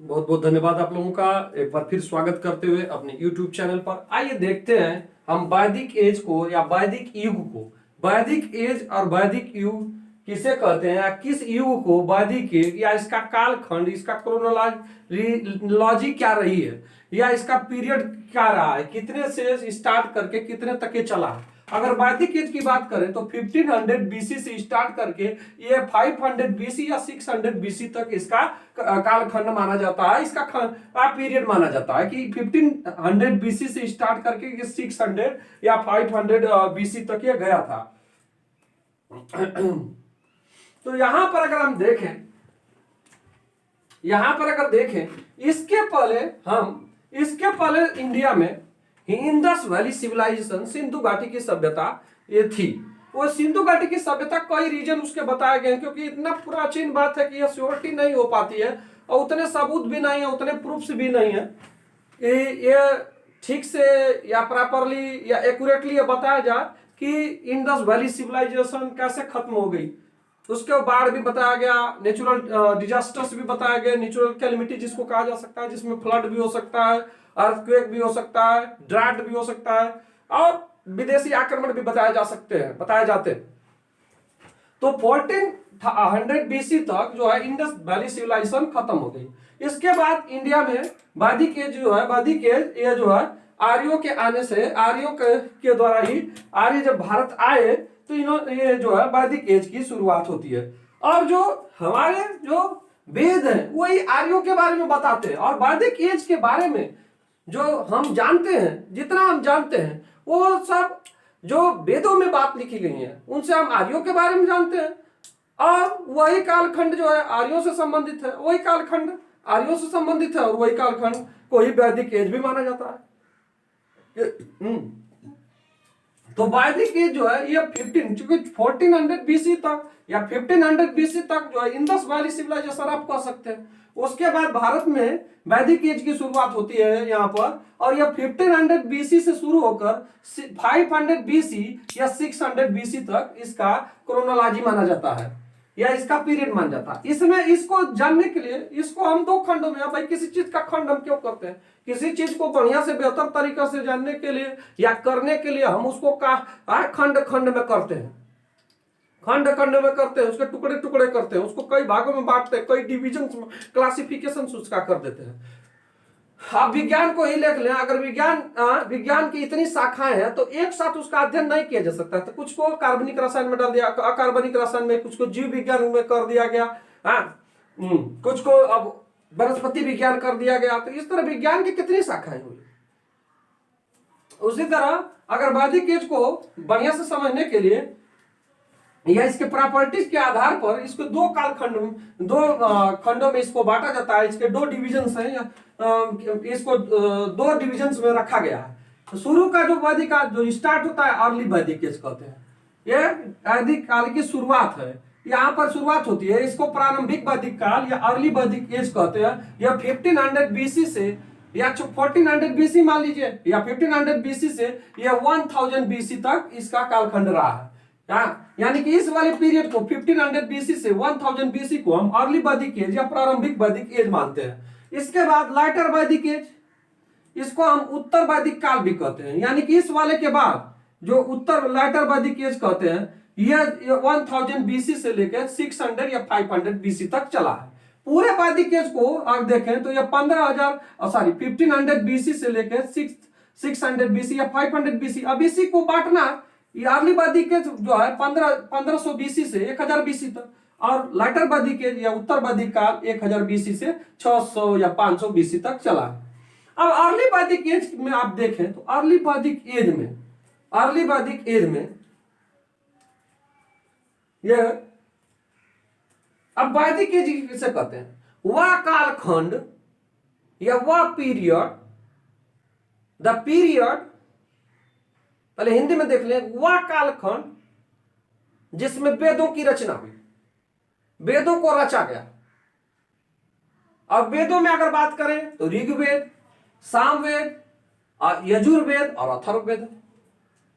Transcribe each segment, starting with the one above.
बहुत बहुत धन्यवाद आप लोगों का एक बार फिर स्वागत करते हुए अपने YouTube चैनल पर। आइए देखते हैं हम वैदिक एज को या वैदिक युग को, वैदिक एज और वैदिक युग किसे कहते हैं या किस युग को वैदिक युग या इसका कालखंड, इसका क्रोनोलॉजी क्या रही है या इसका पीरियड क्या रहा है, कितने से स्टार्ट करके कितने तक के चला है। अगर वैदिक एज की बात करें तो 1500 बीसी से स्टार्ट करके ये 500 बीसी या 600 बीसी तक इसका कालखंड माना जाता है, इसका पीरियड माना जाता है कि 1500 बीसी से स्टार्ट करके 600 या 500 बीसी तक ये गया था। तो यहां पर अगर हम देखें, इसके पहले इंडिया में इंडस वैली सिविलाइजेशन, सिंधु घाटी की सभ्यता ये थी। वो सिंधु घाटी की सभ्यता कई रीजन उसके बताए गए, क्योंकि इतना प्राचीन बात है कि ये श्योरिटी नहीं हो पाती है और उतने सबूत भी नहीं है, उतने प्रूफ्स भी नहीं है ये ठीक से या प्रॉपरली या एक्यूरेटली ये बताया जाए कि इंडस वैली सिविलाइजेशन कैसे खत्म हो गई। उसके बाढ़ भी बताया गया, नेचुरल डिजास्टर्स भी बताया गया, नेचुरल कैलेमिटी जिसको कहा जा सकता है, जिसमें फ्लड भी हो सकता है, अर्थक्वेक भी हो सकता है, ड्राउट भी हो सकता है और विदेशी आक्रमण भी बताए जाते हैं। तो 1400 बीसी तक जो है इंडस वैली सिविलाइजेशन खत्म हो गई। इसके बाद इंडिया में वैदिक एज ये जो है आर्यों के आने से, आर्यों के द्वारा ही आर्य जब भारत आए तो ये जो है वैदिक एज की शुरुआत होती है। और जो हमारे जो वेद हैं वही आर्यों के बारे में बताते हैं, और वैदिक एज के बारे में जो हम जानते हैं, जितना हम जानते हैं वो सब जो वेदों में बात लिखी गई है उनसे हम आर्यों के बारे में जानते हैं। और वही कालखंड जो है आर्यों से संबंधित है, वही कालखंड आर्यों से संबंधित है और वही कालखंड को ही वैदिक एज भी माना जाता है। तो वैदिक एज जो है ये 1400 बीसी तक या 1500 बीसी तक जो है इंडस वैली सिविलाइजेशन आप कह सकते हैं। उसके बाद भारत में वैदिक एज की शुरुआत होती है यहाँ पर, और यह 1500 बीसी से शुरू होकर 500 बीसी या 600 बीसी तक इसका क्रोनोलॉजी माना जाता है या इसका पीरियड माना जाता है। इसमें इसको जानने के लिए इसको हम दो खंडों में, भाई किसी चीज का खंड हम क्यों करते हैं, किसी चीज को बढ़िया से बेहतर तरीका से जानने के लिए या करने के लिए हम उसको खंड खंड में करते हैं, उसके टुकड़े टुकड़े करते हैं, उसको कई भागों में बांटते हैं, कई डिविजन में क्लासिफिकेशन उसका कर देते हैं। आप विज्ञान को ही देख लें, अगर विज्ञान की इतनी शाखाएं हैं तो एक साथ उसका अध्ययन नहीं किया जा सकता। तो कुछ को कार्बनिक रसायन में डाल दिया, अकार्बनिक रसायन में, कुछ को जीव विज्ञान में कर दिया गया, कुछ को अब वनस्पति विज्ञान कर दिया गया। तो इस तरह विज्ञान की कितनी शाखाएं हुई। उसी तरह अगर वैदिक एज को बढ़िया से समझने के लिए या इसके प्रॉपर्टीज के आधार पर इसको दो खंडों में इसको बांटा जाता है। इसके दो डिविजन्स हैं या इसको दो डिविजन्स में रखा गया है। तो शुरू का जो वैदिक काल जो स्टार्ट होता है अर्ली वैदिक एज कहते हैं, ये वैदिक काल की शुरुआत है, यहाँ पर शुरुआत होती है। इसको प्रारंभिक वैदिक काल या अर्ली वैदिक एज कहते हैं। यह 1500 बीसी से या 1400 बीसी मान लीजिए या 1500 बीसी से यह 1000 बीसी तक इसका कालखंड रहा है। यानी कि इस वाले पीरियड को 1500 बीसी से 1000 बीसी को हम अर्ली वैदिक एज या प्रारंभिक वैदिक एज मानते हैं। इसके बाद लाइटर वैदिक एज, इसको हम उत्तर वैदिक काल भी कहते हैं। यानी कि इस वाले के बाद जो उत्तर लाइटर वैदिक एज कहते हैं यह 1000 बीसी से लेकर 600 या 500 बीसी तक चला है। पूरे वैदिक एज को अगर देखें तो यह 1500 बीसी से लेकर 600 बीसी या 500 बीसी। अब इसी को बांटना, ये अर्ली वैदिक एज जो है 1500 बीसी से 1000 बीसी तक, और लाइटर वैदिक एज या उत्तर वैदिक काल 1000 बीसी से 600 या 500 बीसी तक चला है। अब अर्ली वैदिक एज में आप देखें तो अर्ली वैदिक एज में यह अब वैदिक एज किसे कहते हैं, वह कालखंड या वह पीरियड, द पीरियड, पहले हिंदी में देख लें, वह कालखंड जिसमें वेदों की रचना हुई, वेदों को रचा गया। और वेदों में अगर बात करें तो ऋग्वेद, सामवेद, यजुर्वेद और अथर्ववेद,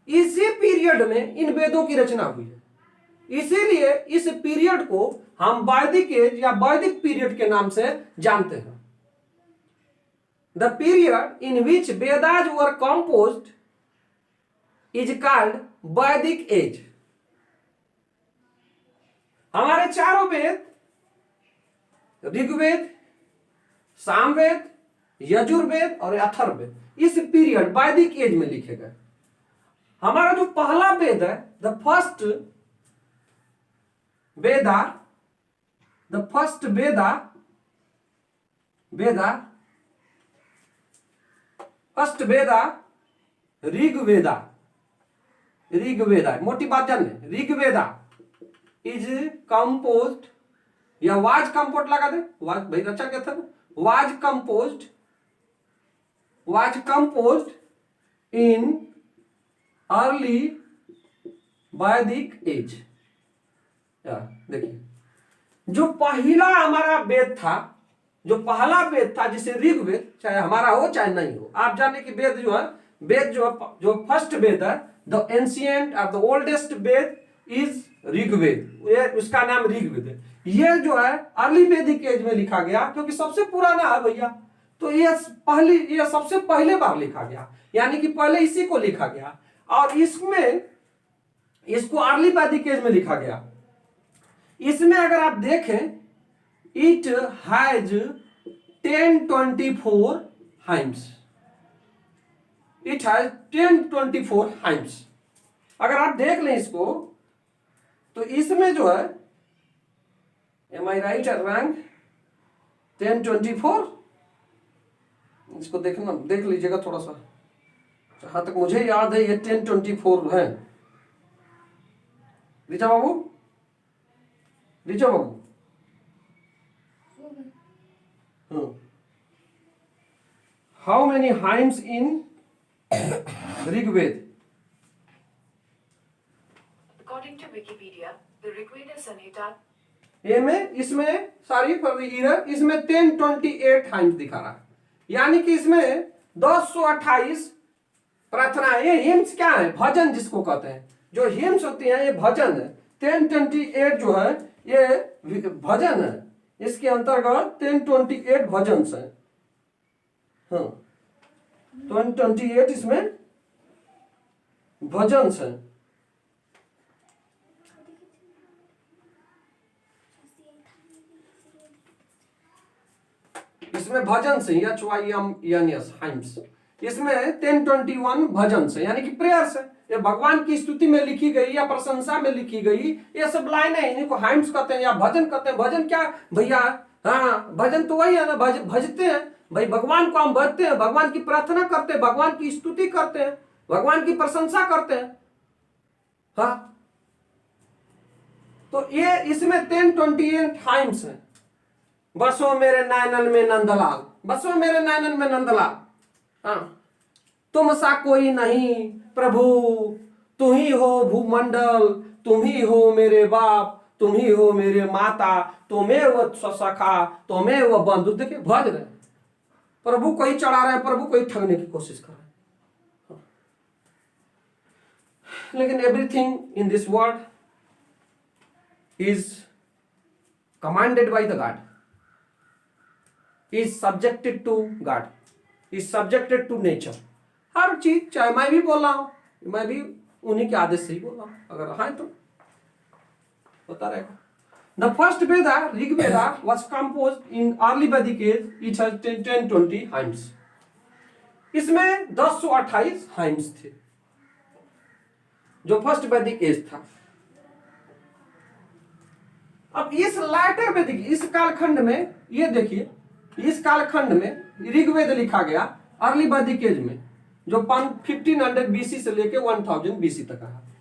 इसी पीरियड में इन वेदों की रचना हुई है। इसीलिए इस पीरियड को हम वैदिक एज या वैदिक पीरियड के नाम से जानते हैं। The period in which Vedas were composed is called वैदिक एज। हमारे चारों वेद, ऋग्वेद, सामवेद, यजुर्वेद और अथर्ववेद, इस पीरियड वैदिक एज में लिखे गए। हमारा जो पहला वेद है, द फर्स्ट वेदा ऋग्वेदा, मोटी बात जान, ऋग्वेदा इज कंपोज्ड, या वाज कंपोज लगा दे, वाज भाई रचा क्या था, वाज कंपोज्ड इन अर्ली वैदिक एज। देखिए, जो पहला हमारा वेद था, जो पहला वेद था, जिसे ऋग्वेद, चाहे हमारा हो चाहे नहीं हो, आप जाने कि वेद जो फर्स्ट वेद है, द एंशिएंट और the oldest Veda is Rigveda, ये उसका नाम ऋग्वेद है। ये जो है अर्ली वैदिक एज में लिखा गया, क्योंकि सबसे पुराना है भैया, तो ये सबसे पहले बार लिखा गया, यानी कि पहले इसी को लिखा गया, और इसको अर्ली वैदिक एज में लिखा गया। इसमें अगर आप देखें, it has 1024 hymns, it has 1024 hymns. अगर आप देख लें इसको, तो इसमें जो है, एम आई राइट और रैंक 1024, इसको देखना, देख लीजिएगा थोड़ा सा, जहां तक मुझे याद है ये 1024 है। Richa Babu, how many hymns in Rigveda? According to Wikipedia, the Rigveda Samhita इसमें सारी इसमें 1028 हाइम्स दिखा रहा है, यानी कि इसमें 228 प्रार्थना। ये हिम्स क्या है? भजन जिसको कहते हैं, जो हिम्स होती हैं ये भजन है। 1028 जो है ये भजन है, इसके अंतर्गत 1028 भजन है। हाँ, 1028 इसमें भजन है। इसमें भजन से हाइम्स, इसमें 1021 भजन से, यानी कि प्रेयर से, ये भगवान की स्तुति में लिखी गई या प्रशंसा में लिखी गई ये सब लाइनें, इन्हीं को हाइम्स कहते हैं या भजन कहते हैं। भजन क्या भैया? हाँ, भजन तो वही है ना, भजते हैं भाई, भगवान को हम भजते हैं, भगवान की प्रार्थना करते हैं, भगवान की स्तुति करते हैं, भगवान की प्रशंसा करते हैं। हाँ, तो ये इसमें 1028 हाइम्स है। बसो मेरे नैनन में नंदलाल, बसो मेरे नैनन में नंदलाल। हाँ, तुम सा कोई नहीं प्रभु, तुम ही हो भूमंडल, तुम ही हो मेरे बाप, तुम ही हो मेरे माता, तुम्हें वो सखा, तुम्हें वो बंधु। देखिए भज रहे, प्रभु को ही चढ़ा रहे हैं, प्रभु को ही ठगने की कोशिश कर रहे हैं। लेकिन everything in this world is commanded by the god, is subjected to god, is subjected to nature. हर चीज, चाहे मैं भी बोल रहा हूं, मैं भी उन्हीं के आदेश से ही बोल रहा हूं, अगर हाँ तो होता रहेगा। The first Veda, Rig Veda, was composed in early Vedic age. It has 1020 hymns. इसमें 1028 hymns थे, जो फर्स्ट वैदिक एज था। अब इस लैटर वैदिक, इस कालखंड में, ये देखिए, इस कालखंड में ऋग्वेद लिखा गया अर्ली वैदिक एज में, जो 1500 बीसी से लेके 1000 बीसी तक है।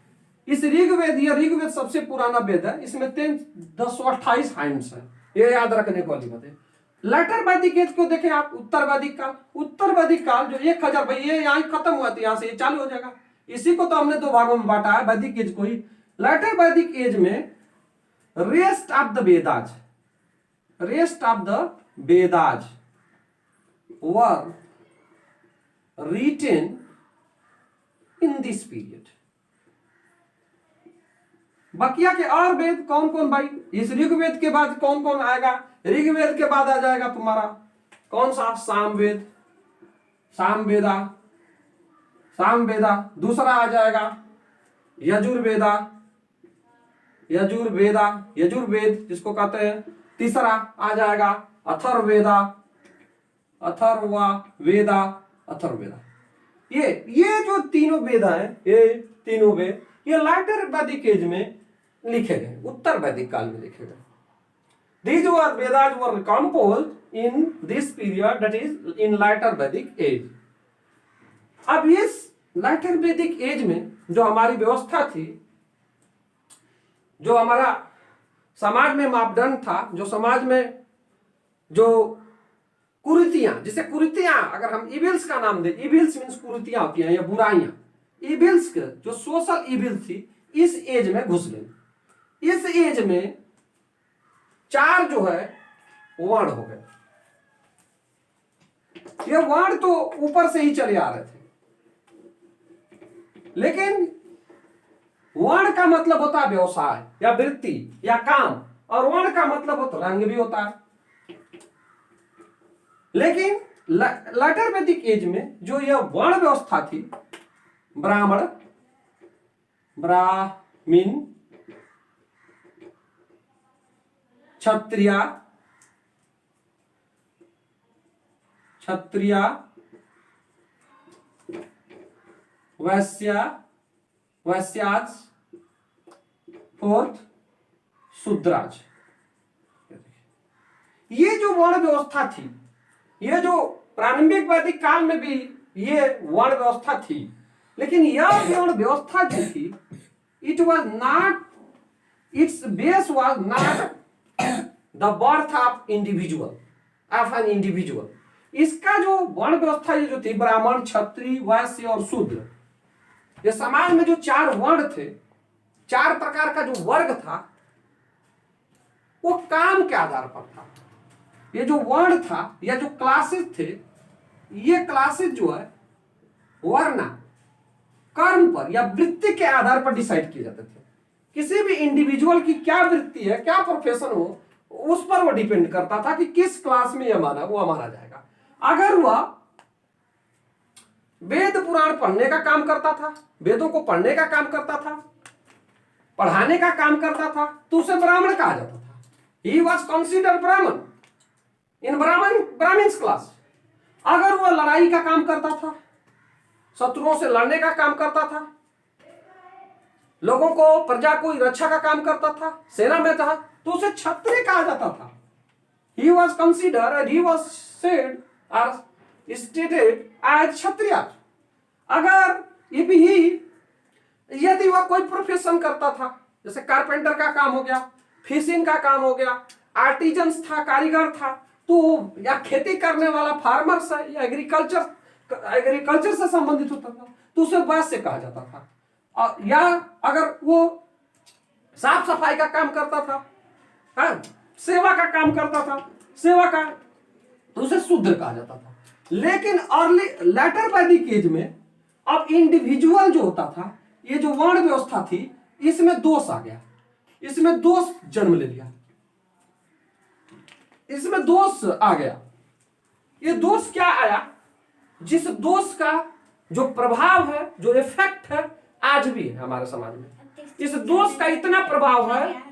इस ऋग्वेद, यह ऋग्वेद सबसे पुराना वेद है, इसमें 1028 हाइम्स है, ये याद रखने वाली बात है। लेटर वैदिक एज को देखें आप, उत्तर वैदिक काल, उत्तर वैदिक काल जो 1000 भाई ये यहाँ खत्म हुआ था, यहाँ से ये चालू हो जाएगा। इसी को तो हमने दो भागों में बांटा है, वैदिक एज को ही। लेटर वैदिक एज में rest of the Vedas, rest of the Vedas were written in this period। बकिया के और वेद कौन कौन भाई? इस ऋग्वेद के बाद कौन कौन आएगा? ऋग्वेद के बाद आ जाएगा तुम्हारा कौन सा? सामवेद, सामवेदा, सामवेदा। दूसरा आ जाएगा यजुर्वेदा, यजुर्वेदा, यजुर्वेद जिसको कहते हैं। तीसरा आ जाएगा अथर्ववेदा, अथर्ववेदा, अथर्ववेदा। ये जो तीनों वेद हैं, ये तीनों वेद ये लाटर वैदिक एज में लिखे गए, उत्तर वैदिक काल में लिखे गए। These were Vedas were composed in this period, that is in later Vedic age. अब इस later Vedic age में जो हमारी व्यवस्था थी, जो हमारा समाज में मापदंड था, जो समाज में जो कुरीतियां, जिसे कुरीतियां अगर हम इविल्स का नाम दें, इविल्स मीन्स कुरीतियां होती हैं या बुराइयां, इविल्स के जो सोशल इविल थी इस एज में घुस गई। इस एज में चार जो है वर्ण हो गए। ये वर्ण तो ऊपर से ही चले आ रहे थे, लेकिन वर्ण का मतलब होता है व्यवसाय या वृत्ति या काम, और वर्ण का मतलब होता रंग भी होता है। लेकिन लेटर वैदिक एज में जो यह वर्ण व्यवस्था थी, ब्राह्मण, ब्राह्मीण, क्षत्रिय, क्षत्रिय, वैश्य, वैश्याज, फोर्थ शूद्राज। ये जो वर्ण व्यवस्था थी, ये जो प्रारंभिक वैदिक काल में भी ये वर्ण व्यवस्था थी, लेकिन यह वर्ण व्यवस्था जो थी, it was not, it's base was not the birth of individual, of an individual. इसका जो वर्ण व्यवस्था ये जो थी, ब्राह्मण, क्षत्रिय, वैश्य और शूद्र, ये समाज में जो चार वर्ण थे, चार प्रकार का जो वर्ग था, वो काम के आधार पर था। ये जो वर्ण था या जो क्लासेस थे, ये क्लासेस जो है वर्ण कर्म पर या वृत्ति के आधार पर डिसाइड किए जाते थे। किसी भी इंडिविजुअल की क्या वृत्ति है, क्या प्रोफेशन हो, उस पर वो डिपेंड करता था कि किस क्लास में वो हमारा जाएगा। अगर वह वेद पुराण पढ़ने का काम करता था, वेदों को पढ़ने का काम करता था, पढ़ाने का काम करता था, तो उसे ब्राह्मण कहा जाता था। ही वॉज कंसिडर्ड ब्राह्मण इन ब्राह्मण्स क्लास। अगर वह लड़ाई का काम करता था, शत्रुओं से लड़ने का काम करता था, लोगों को, प्रजा को रक्षा का काम करता था, सेना में था, तो उसे क्षत्रिय कहा जाता था। He was considered and he was said or stated as क्षत्रिय। अगर यदि वह कोई प्रोफेशन करता था, जैसे कारपेंटर का काम हो गया, फिशिंग का काम हो गया, आर्टिजन्स था, कारीगर था, तो या खेती करने वाला फार्मर्स है या एग्रीकल्चर से संबंधित होता था, तो उसे वैश्य कहा जाता था। या अगर वो साफ सफाई का काम करता था, हाँ, सेवा का काम करता था, सेवा का, तो उसे शूद्र कहा जाता था। लेकिन अर्ली लेटर वैदिक एज में अब इंडिविजुअल जो होता था, ये जो वर्ण व्यवस्था थी, इसमें दोष आ गया, इसमें दोष जन्म ले लिया, इसमें दोष आ गया। ये दोष क्या आया? जिस दोष का जो प्रभाव है, जो इफेक्ट है, आज भी है हमारे समाज में। इस दोष का इतना प्रभाव है,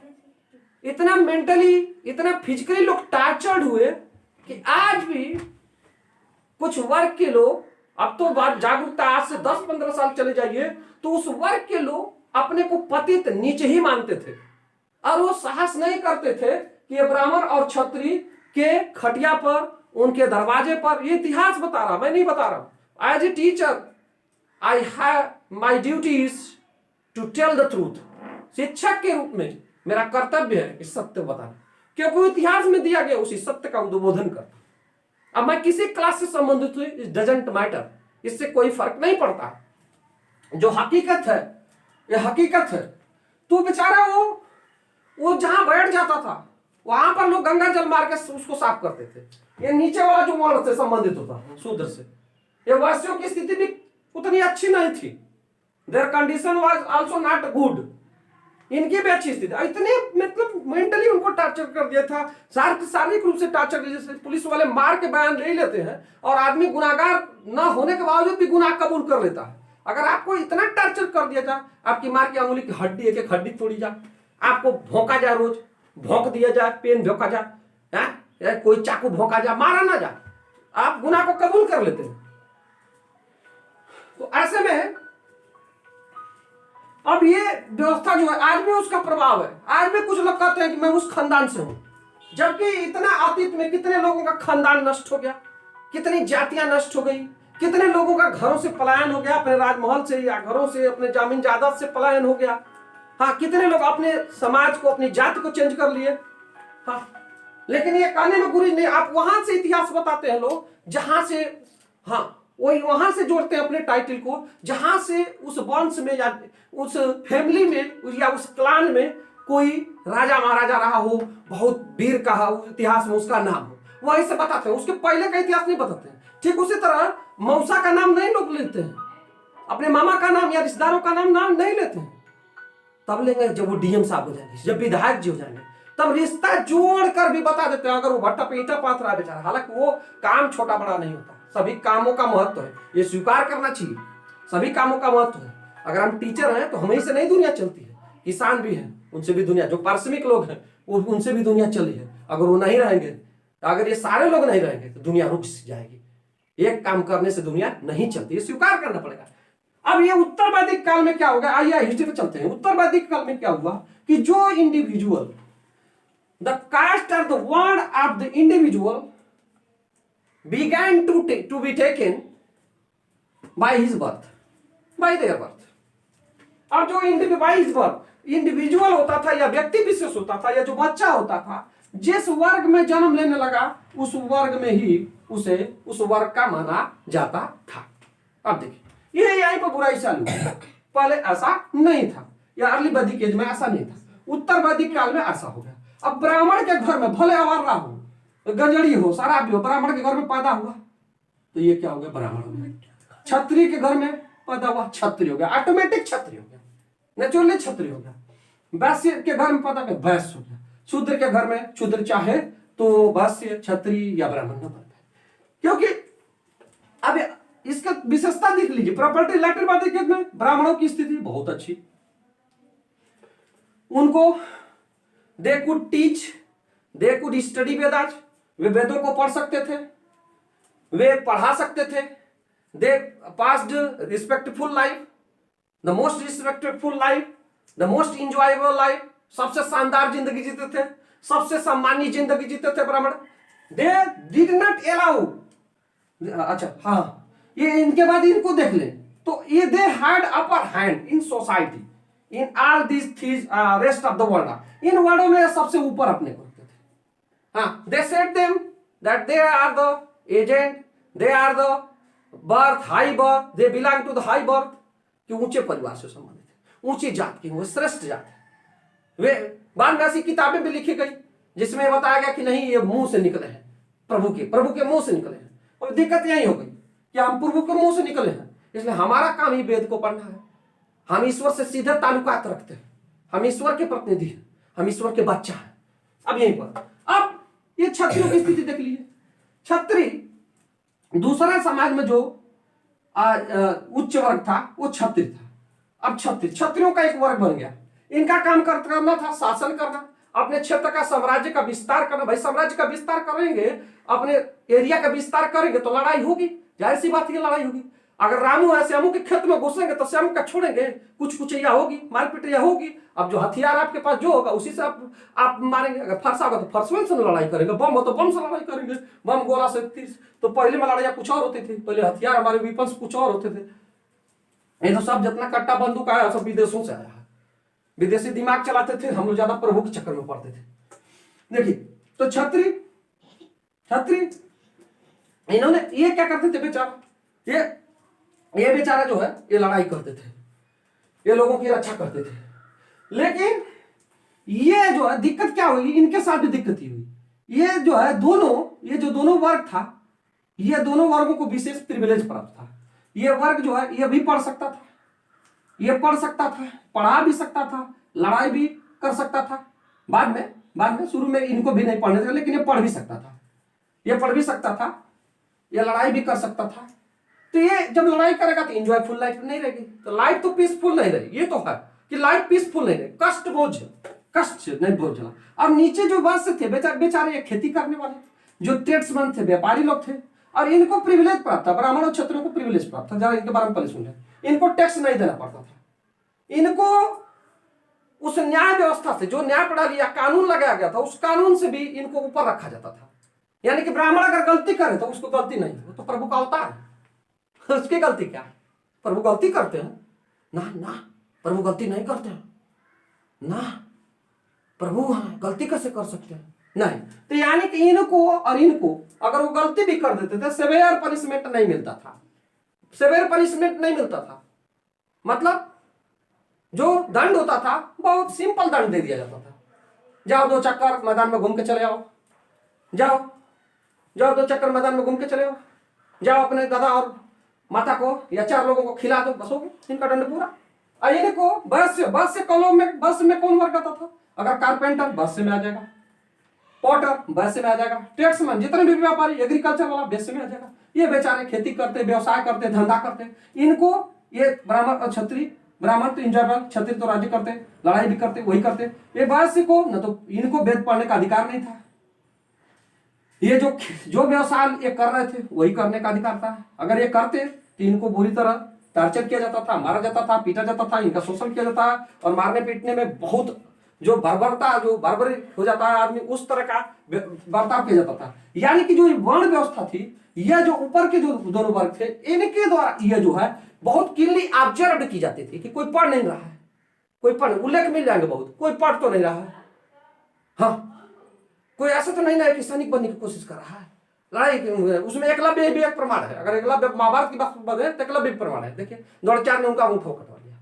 इतना मेंटली, इतना फिजिकली लोग टार्चर्ड हुए कि आज भी कुछ वर्ग के लोग, अब तो बात जागरूकता, आज से 10-15 साल चले जाइए तो उस वर्ग के लोग अपने को पतित नीचे ही मानते थे, और वो साहस नहीं करते थे कि ये ब्राह्मण और क्षत्रिय के खटिया पर, उनके दरवाजे पर, ये इतिहास बता रहा, मैं नहीं बता रहा। As a teacher I have my duties to tell the truth. शिक्षक के रूप में मेरा कर्तव्य है इस सत्य बताना, क्योंकि इतिहास में दिया गया उसी सत्य का उद्बोधन करता। अब मैं किसी क्लास से संबंधित हुई, इट डजंट मैटर, इससे कोई फर्क नहीं पड़ता। जो हकीकत है, ये हकीकत है। तो बेचारा वो जहां बैठ जाता था, वहां पर लोग गंगा जल मार के उसको साफ करते थे। ये नीचे वाला जो वर्ण से संबंधित होता शूद्र से, ये वैश्यों की स्थिति भी उतनी अच्छी नहीं थी। There condition was also not good. इनकी भी अच्छी स्थिति, इतने मतलब मेंटली उनको टॉर्चर कर दिया था, शारीरिक रूप से टॉर्चर, जैसे पुलिस वाले मार के बयान ले लेते हैं और आदमी गुनाहगार ना होने के बावजूद भी गुनाह कबूल कर लेता है। अगर आपको इतना टॉर्चर कर दिया जाए, आपकी मार की अंगुली की हड्डी एक एक हड्डी तोड़ी जाए, आपको भौंका जाए, रोज भौंक दिया जाए, पेन भौंका जाए, कोई चाकू भौंका जाए, मारा ना जाए, आप गुनाह को कबूल कर लेते हैं। तो ऐसे में अब ये व्यवस्था जो है, आज भी उसका प्रभाव है। आज भी कुछ लोग कहते हैं कि मैं उस खानदान से हूं, जबकि इतना अतीत में कितने लोगों का खानदान नष्ट हो गया, कितनी जातियां नष्ट हो गई, कितने लोगों का घरों से पलायन हो गया, अपने राजमहल से या घरों से, अपने जमीन जायदाद से पलायन हो गया। हाँ, कितने लोग अपने समाज को, अपनी जाति को चेंज कर लिए। हाँ, लेकिन ये कहने में गुरेज नहीं, आप वहां से इतिहास बताते हैं लोग, जहां से, हाँ वही वहां से जोड़ते हैं अपने टाइटल को, जहां से उस वंश में या उस फैमिली में या उस क्लान में कोई राजा महाराजा रहा हो, बहुत वीर का हो, इतिहास में उसका नाम हो, वहीं से बताते हैं। उसके पहले का इतिहास नहीं बताते हैं। ठीक उसी तरह मौसा का नाम नहीं लोग लेते हैं, अपने मामा का नाम या रिश्तेदारों का नाम नहीं लेते हैं। तब लेंगे जब वो डीएम साहब हो जाएंगे, जब विधायक जी हो जाएंगे, तब रिश्ता जोड़कर भी बता देते हैं। अगर वो भट्टा पे ईंटा पाथ रहा है बेचारा, हालांकि वो काम छोटा बड़ा नहीं होता, सभी कामों का महत्व है, ये स्वीकार करना चाहिए, सभी कामों का महत्व है। अगर हम टीचर हैं तो हमें से नहीं दुनिया चलती है, किसान भी हैं, उनसे भी दुनिया, जो पारिश्रमिक लोग हैं वो उनसे भी दुनिया चली है। अगर वो नहीं रहेंगे, अगर ये सारे लोग नहीं रहेंगे तो दुनिया रुक जाएगी। एक काम करने से दुनिया नहीं चलती, ये स्वीकार करना पड़ेगा। अब ये उत्तर वैदिक काल में क्या होगा, आइए हिस्ट्री पे चलते हैं। उत्तर वैदिक काल में क्या हुआ कि जो इंडिविजुअल, द कास्ट और the word of the individual began to be taken by his birth, by their birth। अब जो इंडिविजुअल होता था या व्यक्ति विशेष होता था या जो बच्चा होता था, जिस वर्ग में जन्म लेने लगा उस वर्ग में ही उसे उस वर्ग का माना जाता था। अब देखिए ये यहीं पर बुराई चालू है, पहले ऐसा नहीं था, या अर्ली वैदिक एज में ऐसा नहीं था, उत्तर वैदिक काल में ऐसा हो गया। अब ब्राह्मण के घर में भले आवारा हो, गंजड़ी हो, शराबी हो, ब्राह्मण के घर में पैदा हुआ तो ये क्या हो गया, ब्राह्मण हो गया। क्षत्रिय के घर में पैदा हुआ, क्षत्रिय हो गया, ऑटोमेटिक क्षत्रिय हो गया, नेचुरली क्षत्रिय हो गया। वैश्य के घर में पैदा हुआ, वैश्य हो गया। शूद्र के घर में शूद्र चाहे तो वैश्य, क्षत्रिय या ब्राह्मण न बन पाए, क्योंकि अब इसका विशेषता देख लीजिए। प्रॉपर्टी लेटर बात में ब्राह्मणों की स्थिति बहुत अच्छी, उनको they could teach, they could study Vedas, वे वेदों को पढ़ सकते थे, वे पढ़ा सकते थे। They passed respectful life, the most respectful life, the most enjoyable life, सबसे शानदार जिंदगी जीते थे, सबसे सम्मानीय जिंदगी जीते थे ब्राह्मण। दे डिड नॉट अलाउ, अच्छा हाँ, ये इनके बाद इनको देख ले तो ये they had upper hand in society in all this things rest of the world. इन वर्ल्डों में सबसे ऊपर अपने को रखते थे। हाँ, they said them that they are the agent, they are the birth, high birth, they belong to the high birth, कि ऊंचे परिवार से संबंधित है, ऊंची जात की, वो श्रेष्ठ जात है। वे बाद में ऐसी किताबें भी लिखी गई जिसमें बताया गया कि नहीं ये मुंह से निकले हैं, प्रभु के मुंह से निकले हैं। और दिक्कत यही हो गई कि हम प्रभु के मुंह से निकले हैं, इसलिए हमारा काम ही वेद को पढ़ना है। हम ईश्वर से सीधे ताल्लुकात रखते हैं, हम ईश्वर के प्रतिनिधि हैं, हम ईश्वर के बच्चा हैं। अब यहीं पर अब ये क्षत्रियों की स्थिति देख लीजिए। क्षत्रिय दूसरा समाज में जो उच्च वर्ग था वो क्षत्रिय था। अब क्षत्रियों का एक वर्ग बन गया, इनका काम करना था शासन करना, अपने क्षेत्र का, साम्राज्य का विस्तार करना। भाई साम्राज्य का विस्तार करेंगे, अपने एरिया का विस्तार करेंगे तो लड़ाई होगी, जाहिर सी बात है लड़ाई होगी। अगर रामू है श्यामू के खेत में घुसेंगे तो श्यामू का छोड़ेंगे, कुछ या होगी, मारपीट होगी। अब जो हथियार आपके पास जो होगा उसी से आप मारेंगे। अगर फरसा होगा तो फरसवन से लड़ाई करेंगे, बम हो तो बम से लड़ाई करेंगे, बम गोला से तीस। तो पहले में लड़ाइयां कुछ और होती थी, पहले हथियार हमारे वेपन्स कुछ और होते थे। ये तो सब जितना कट्टा बंदूक आया सब विदेशों से आया है, विदेशी दिमाग चलाते थे, हम लोग ज्यादा प्रभु के चक्कर में पड़ते थे। देखिए तो छत्री इन्होंने ये क्या करते थे बेचारा, ये बेचारा जो है ये लड़ाई करते थे, ये लोगों की रक्षा करते थे। लेकिन ये जो है दिक्कत क्या हुई, इनके साथ भी दिक्कत ही हुई। ये जो है ये जो दोनों वर्ग था, ये दोनों वर्गों को विशेष प्रिविलेज प्राप्त था। ये वर्ग जो है ये भी पढ़ सकता था, ये पढ़ सकता था, पढ़ा भी सकता था, लड़ाई भी कर सकता था। बाद में शुरू में इनको भी नहीं पढ़ने थे, लेकिन ये पढ़ भी सकता था, ये पढ़ भी सकता था, ये लड़ाई भी कर सकता था। तो ये जब लड़ाई करेगा तो एंजॉयफुल लाइफ नहीं रहेगी, तो लाइफ तो पीसफुल नहीं रहेगी। ये तो है कि लाइफ पीसफुल नहीं रहेगी, कष्ट नहीं भोजना। अब नीचे जो वर्ष थे बेचारे ये खेती करने वाले, जो ट्रेड्समैन थे, व्यापारी लोग थे, और इनको प्रिविलेज प्राप्त था, ब्राह्मण और क्षत्रियों को प्रिविलेज प्राप्त था। जरा इनके बारे में पहले सुन लें। इनको टैक्स नहीं देना पड़ता था, इनको उस न्याय व्यवस्था से, जो न्याय प्रणाली या कानून लगाया गया था, उस कानून से भी इनको ऊपर रखा जाता था। यानी कि ब्राह्मण अगर गलती करे तो उसको गलती नहीं, वो तो प्रभु का अवतार है, उसकी गलती क्या है? प्रभु गलती करते हैं ना, प्रभु गलती नहीं करते हैं ना, प्रभु हैं, गलती कैसे कर सकते हैं? नहीं। तो यानी कि इनको और इनको अगर वो गलती भी कर देते थे, सेवेयर पनिशमेंट नहीं मिलता था, सेवेयर पनिशमेंट नहीं मिलता था। मतलब जो दंड होता था बहुत सिंपल दंड दे दिया जाता था। जाओ 2 चक्कर मैदान में घूम के चले आओ, जाओ 2 चक्कर मैदान में घूम के चले आओ, जाओ अपने दादा और माता को या 4 लोगों को खिला दो, बस हो गया इनका दंड पूरा। और इनको बस में कौन वर्ग आता था? अगर कारपेंटर बस से में आ जाएगा, पॉटर बस से में आ जाएगा, ट्रेड्समैन जितने भी व्यापारी, एग्रीकल्चर वाला बस से में आ जाएगा। ये बेचारे खेती करते, व्यवसाय करते, धंधा करते, इनको ये ब्राह्मण और क्षत्रिय, ब्राह्मण तो इंजॉयबल, क्षत्रिय तो राज्य करते, लड़ाई भी करते, वही करते। ये बस को न तो इनको वेद पढ़ने का अधिकार नहीं था, ये जो व्यवसाय ये कर रहे थे वही करने का अधिकार था। अगर ये करते तो इनको बुरी तरह टॉर्चर किया जाता था, मारा जाता था, पीटा जाता था, इनका शोषण किया जाता है। और मारने पीटने में बहुत जो बर्बरी हो जाता है आदमी, उस तरह का बर्ताव किया जाता था। यानी कि जो वर्ण व्यवस्था थी, यह जो ऊपर के जो दोनों वर्ग थे, इनके द्वारा यह जो है बहुत क्लीनली ऑब्जर्व की जाती थी कि कोई पढ़ नहीं रहा है, कोई पढ़, उल्लेख मिल जाएंगे बहुत, कोई पढ़ तो नहीं रहा है। हाँ, कोई ऐसा तो नहीं ना है कि सैनिक बनने की कोशिश कर रहा है, लड़ाई उसमें एकलव्य भी एक प्रमाण है। अगर एकलव्य महाभारत की बात बने तो एकलव्य प्रमाण है। देखिए द्रोणाचार्य ने उनका अंगूठा कटवा लिया।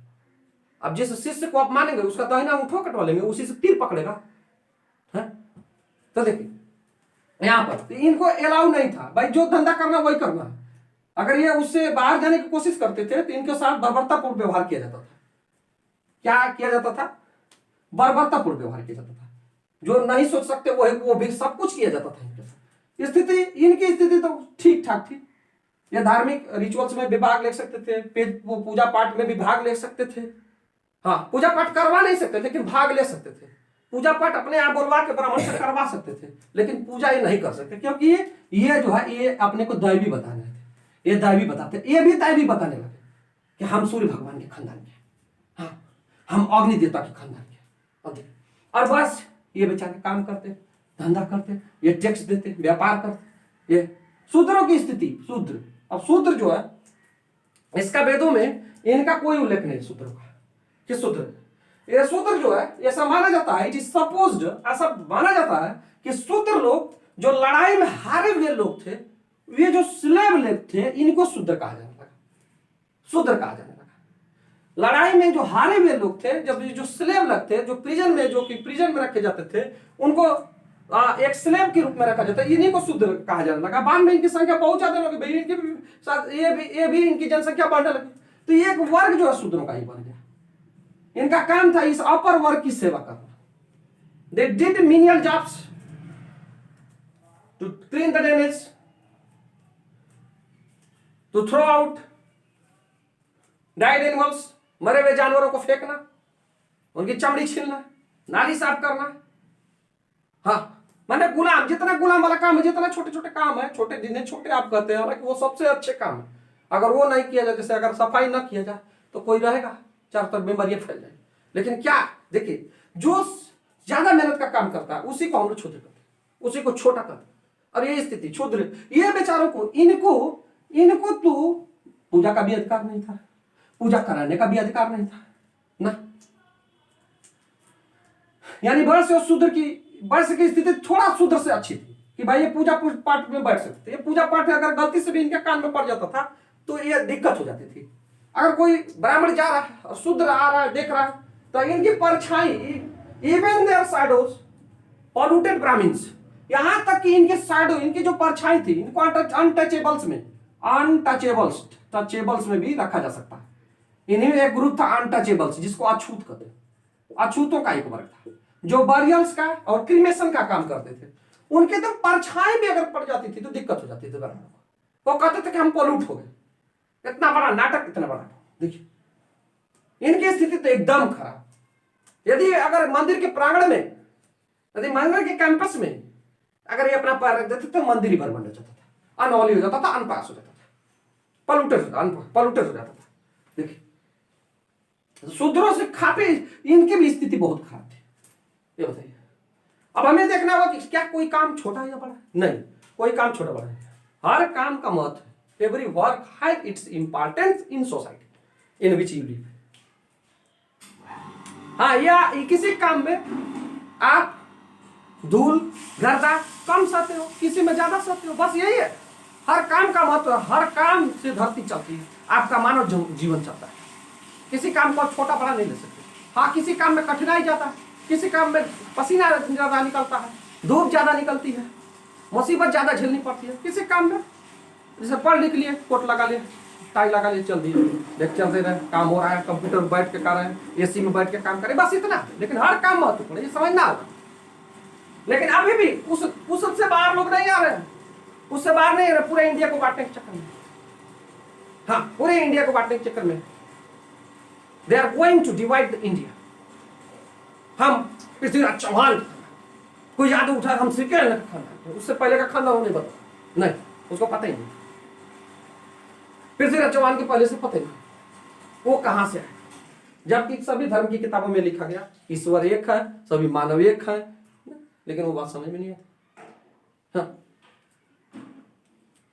अब जिस शिष्य को आप मानेंगे उसका दाहिना अंगूठा कटवा लेंगे, उसी से तीर पकड़ेगा है? तो देखिए यहां पर तो इनको अलाउ नहीं था भाई, जो धंधा करना वही करना है। अगर ये उससे बाहर जाने की कोशिश करते थे तो इनके साथ बर्बरतापूर्ण व्यवहार किया जाता था। क्या किया जाता था? बर्बरतापूर्ण व्यवहार किया जाता था। जो नहीं सोच सकते वो भी सब कुछ किया जाता था इनके साथ। इनकी स्थिति तो ठीक ठाक थी। ये धार्मिक रिचुअल्स में भी भाग ले सकते थे, पूजा पाठ में भी भाग ले सकते थे। हाँ, पूजा पाठ करवा नहीं सकते लेकिन भाग ले सकते थे। पूजा पाठ अपने आप बोलवा के ब्राह्मण से करवा सकते थे, लेकिन पूजा ये नहीं कर सकते, क्योंकि ये जो है ये अपने को दैवी बताने थे। ये दैवी बताते, ये भी दैवी बताने लगे कि हम सूर्य भगवान के खानदान के, हाँ हम अग्नि देवता के खानदान के। और बस ये बेचारे काम करते, धंधा करते, ये टैक्स देते, व्यापार करते। ये शूद्रों की स्थिति, शूद्र, अब शूद्र जो है इसका वेदों में इनका कोई उल्लेख नहीं शूद्रों का कि शूद्र, ये शूद्र जो है ऐसा माना जाता है, इट इज सपोज्ड, ऐसा माना जाता है कि शूद्र लोग जो लड़ाई में हारे हुए लोग थे, ये जो स्लेव लोग थे, इनको शूद्र कहा जाने लगा, शूद्र कहा जाने लगा। लड़ाई में जो हारे हुए लोग थे, जब जो स्लेव लोग थे, जो प्रिजन में रखे जाते थे, उनको एक स्लेव के रूप में रखा जाता है, इन्हीं को शूद्र कहा जाने लगा। बाद में इनकी संख्या बहुत ज्यादा लोग, ये भी इनकी जनसंख्या बढ़ने लगी, तो ये एक वर्ग जो है शूद्रों का ही बन गया। इनका काम था इस अपर वर्ग की सेवा करना। They did menial jobs to clean the drainage, to throw out died animals, मरे हुए जानवरों को फेंकना, उनकी चमड़ी छीलना, नाली साफ करना। हाँ, मैंने गुलाम, जितना गुलाम वाला काम है, जितना छोटे छोटे काम है, छोटे जिन्हें छोटे आप कहते हैं, हालांकि वो सबसे अच्छे काम है। अगर वो नहीं किया जाए, जैसे अगर सफाई ना किया जाए तो कोई रहेगा, चारों तरफ बीमारियां फैल जाएंगी। लेकिन क्या देखिए, जो ज्यादा मेहनत का काम करता है उसी को हम लोग क्षुद्र करते, उसी को छोटा करते। और ये स्थिति क्षुद्र, ये बेचारों को, इनको तो पूजा का भी अधिकार नहीं था, पूजा कराने का भी अधिकार नहीं था ना। यानी वर्ष की स्थिति थोड़ा शूद्र से अच्छी थी कि भाई ये पूजा पाठ में बैठ सकते थे। ये पूजा पाठ अगर गलती से भी इनके कान में पड़ जाता था तो ये दिक्कत हो जाती थी। अगर कोई ब्राह्मण जा रहा है और शूद्र आ रहा है, देख रहा है, तो इनकी परछाई, even their shadows polluted Brahmins, यहां तक कि इनके शैडो, इनकी जो परछाई थी, इनको टचेबल्स में भी रखा जा सकता है। इन्हीं में एक ग्रुप था अनटचेबल्स, जिसको अछूत कहते हैं। अछूतों का एक वर्ग था जो बरियल्स का और क्रीमेशन का काम करते थे। उनके तो परछाई भी अगर पड़ जाती थी तो दिक्कत हो जाती थी ग्रहणों को। वो कहते थे कि हम पोल्यूट हो गए। इतना बड़ा नाटक, इतना बड़ा देखिए इनकी स्थिति तो एकदम खराब। यदि अगर मंदिर के प्रांगण में, यदि मंदिर के कैंपस में अगर ये अपना पैर रख देते तो मंदिर ही बर्बाद हो जाता था, अनौली हो जाता था, अनपास हो जाता था, पॉल्यूटेड हो जाता था। देखिए शूद्रों से खापे इनकी भी स्थिति बहुत खराब थी। ये बताइए, अब हमें देखना होगा कि क्या कोई काम छोटा है या बड़ा? नहीं, कोई काम छोटा बड़ा है। हर काम का महत्व है। Every work has its importance in society in which you live. हाँ, या किसी काम में आप धूल गर्दा कम सहते हो, किसी में ज्यादा सहते हो, बस यही है। हर काम का महत्व है। हर काम से धरती चलती है, आपका मानव जीवन चलता है। किसी काम को छोटा बड़ा नहीं ले सकते। हाँ, किसी काम में कठिनाई ज्यादा है, किसी काम में पसीना ज्यादा निकलता है, धूप ज्यादा निकलती है, मुसीबत ज्यादा झेलनी पड़ती है। किसी काम में जैसे पढ़ लिख लिए, कोट लगा लिए, टाई लगा लिए, चल दिए, देख चलते रहे, काम हो रहा है, कंप्यूटर में बैठ के कर रहे हैं, एसी में बैठ के काम करें, बस इतना। लेकिन हर काम महत्वपूर्ण है, ये समझना होगा। लेकिन अभी भी उससे बाहर लोग नहीं आ रहे हैं, उससे बाहर नहीं आ रहे, पूरे इंडिया को बांटने के चक्कर में। हाँ, पूरे इंडिया को बांटने के चक्कर में they are going to divide the India. हम पृथ्वीराज चौहान, कोई याद उठा हम श्रीकृष्ण का खानदान, उससे पहले का खानदान नहीं पता, नहीं, उसको पता ही नहीं। पृथ्वीराज चौहान के पहले से पता ही नहीं वो कहां से आए। जबकि सभी धर्म की किताबों में लिखा गया ईश्वर एक है, सभी मानव एक है, लेकिन वो बात समझ में नहीं आती। हाँ,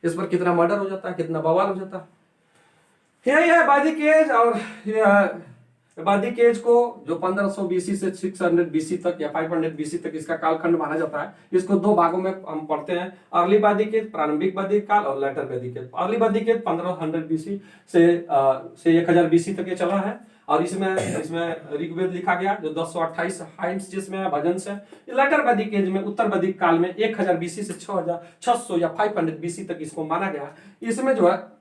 इस पर कितना मर्डर हो जाता है, कितना बवाल हो जाता है। यही है वैदिक एज। और वैदिक एज को जो 1500 बीसी से 600 बीसी तक या 500 बीसी तक इसका कालखंड माना जाता है। इसको दो भागों में हम पढ़ते हैं, अर्ली वैदिक एज, प्रारंभिक वैदिक काल, और लेटर वैदिक एज। अर्ली वैदिक एज 1500 बीसी से 1000 बीसी तक ये चला है। और इसमें ऋग्वेद लिखा गया जो 1028 हाइम्स जिसमें भजन से। लेटर वैदिक एज में, उत्तर वैदिक काल में 1000 बीसी से 6600 या 500 बीसी तक इसको माना गया। इसमें जो है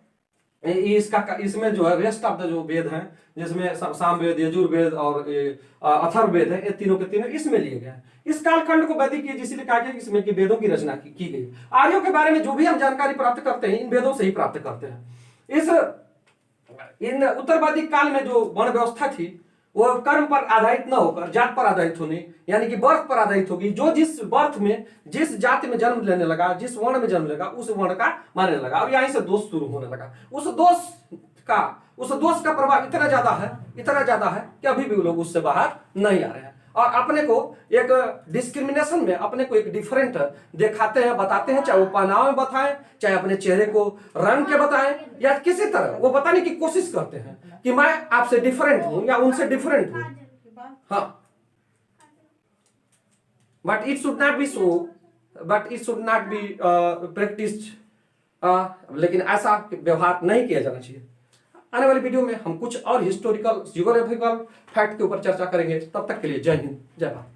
इसमें जो है रेस्ट ऑफ द जो वेद हैं, जिसमें सामवेद, यजुर्वेद और अथर्ववेद है, ये तीनों के तीनों इसमें लिए गए हैं। इस कालखंड को वैदिक एज इसलिए कहा गया इसमें कि वेदों की रचना की गई। आर्यों के बारे में जो भी हम जानकारी प्राप्त करते हैं इन वेदों से ही प्राप्त करते हैं। इन उत्तर वैदिक काल में जो वर्ण व्यवस्था थी वो कर्म पर आधारित न होकर जात पर आधारित होने, यानी कि बर्थ पर आधारित होगी। जो जिस बर्थ में, जिस जाति में जन्म लेने लगा, जिस वर्ण में जन्म लेगा, उस वर्ण का मानने लगा। और यहीं से दोष शुरू होने लगा। उस दोष का प्रभाव इतना ज्यादा है कि अभी भी लोग उससे बाहर नहीं आ रहे हैं। और अपने को एक डिस्क्रिमिनेशन में अपने को एक डिफरेंट दिखाते हैं, बताते हैं, चाहे वो पहनाव में बताएं, चाहे अपने चेहरे को रंग के बताएं, या किसी तरह वो बताने की कोशिश करते हैं कि मैं आपसे डिफरेंट हूं या उनसे डिफरेंट हूं। हाँ, but it should not be so, but it should not be practised. लेकिन ऐसा व्यवहार नहीं किया जाना चाहिए। आने वाली वीडियो में हम कुछ और हिस्टोरिकल, जियोग्राफिकल फैक्ट के ऊपर चर्चा करेंगे। तब तक के लिए जय हिंद, जय भारत।